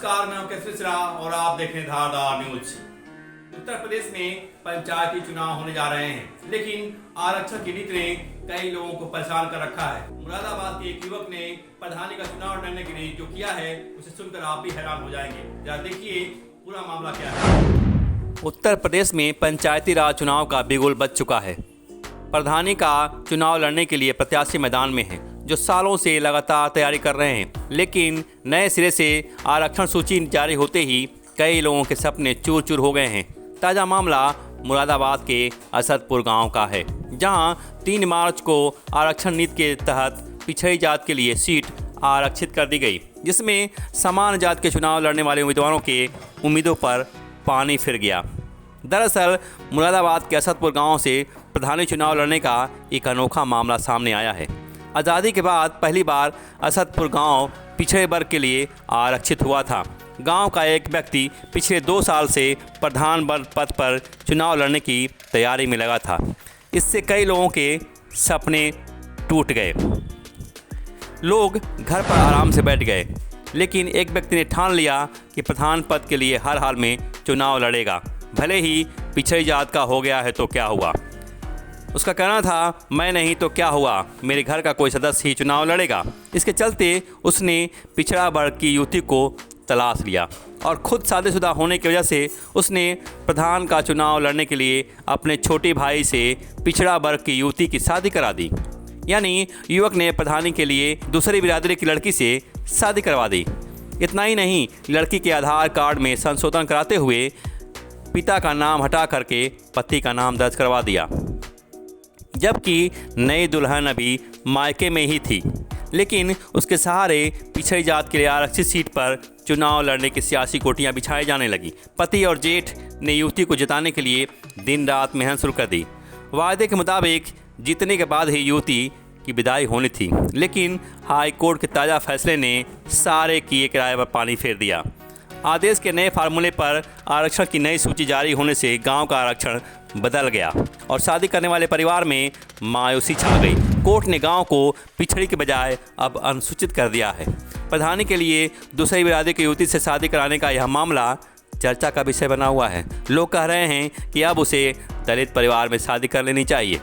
नमस्कार, मैं मुकेश मिश्रा और आप देख रहे हैं धारदार न्यूज। उत्तर प्रदेश में पंचायती चुनाव होने जा रहे हैं, लेकिन आरक्षण की नीति ने कई लोगों को परेशान कर रखा है। मुरादाबाद के एक युवक ने प्रधानी का चुनाव लड़ने के लिए जो किया है, उसे सुनकर आप भी हैरान हो जाएंगे। जरा देखिए पूरा मामला क्या है। उत्तर प्रदेश में पंचायती राज चुनाव का बिगुल बज चुका है। प्रधानी का चुनाव लड़ने के लिए प्रत्याशी मैदान में हैं, जो सालों से लगातार तैयारी कर रहे हैं, लेकिन नए सिरे से आरक्षण सूची जारी होते ही कई लोगों के सपने चूर चूर हो गए हैं। ताज़ा मामला मुरादाबाद के असदपुर गांव का है, जहां 3 मार्च को आरक्षण नीति के तहत पिछड़ी जात के लिए सीट आरक्षित कर दी गई, जिसमें समान जात के चुनाव लड़ने वाले उम्मीदवारों के उम्मीदों पर पानी फिर गया। दरअसल मुरादाबाद के असदपुर गांव से प्रधानी चुनाव लड़ने का एक अनोखा मामला सामने आया है। आज़ादी के बाद पहली बार असदपुर गांव पिछड़े वर्ग के लिए आरक्षित हुआ था। गांव का एक व्यक्ति पिछले 2 साल से प्रधान पद पर चुनाव लड़ने की तैयारी में लगा था। इससे कई लोगों के सपने टूट गए। लोग घर पर आराम से बैठ गए, लेकिन एक व्यक्ति ने ठान लिया कि प्रधान पद के लिए हर हाल में चुनाव लड़ेगा, भले ही पिछड़ी जात का हो गया है तो क्या हुआ। उसका कहना था, मैं नहीं तो क्या हुआ, मेरे घर का कोई सदस्य ही चुनाव लड़ेगा। इसके चलते उसने पिछड़ा वर्ग की युवती को तलाश लिया और खुद शादीशुदा होने की वजह से उसने प्रधान का चुनाव लड़ने के लिए अपने छोटे भाई से पिछड़ा वर्ग की युवती की शादी करा दी। यानी युवक ने प्रधानी के लिए दूसरी बिरादरी की लड़की से शादी करवा दी। इतना ही नहीं, लड़की के आधार कार्ड में संशोधन कराते हुए पिता का नाम हटा करके पति का नाम दर्ज करवा दिया, जबकि नई दुल्हन अभी मायके में ही थी। लेकिन उसके सहारे पिछड़ी जात के लिए आरक्षित सीट पर चुनाव लड़ने की सियासी कोटियां बिछाई जाने लगी। पति और जेठ ने युवती को जिताने के लिए दिन रात मेहनत शुरू कर दी। वायदे के मुताबिक जीतने के बाद ही युवती की विदाई होनी थी, लेकिन हाई कोर्ट के ताज़ा फैसले ने सारे किए किराए पर पानी फेर दिया। आदेश के नए फार्मूले पर आरक्षण की नई सूची जारी होने से गांव का आरक्षण बदल गया और शादी करने वाले परिवार में मायूसी छा गई। कोर्ट ने गांव को पिछड़ी के बजाय अब अनुसूचित कर दिया है। प्रधानी के लिए दूसरी बिरादरी की युवती से शादी कराने का यह मामला चर्चा का विषय बना हुआ है। लोग कह रहे हैं कि अब उसे दलित परिवार में शादी कर लेनी चाहिए।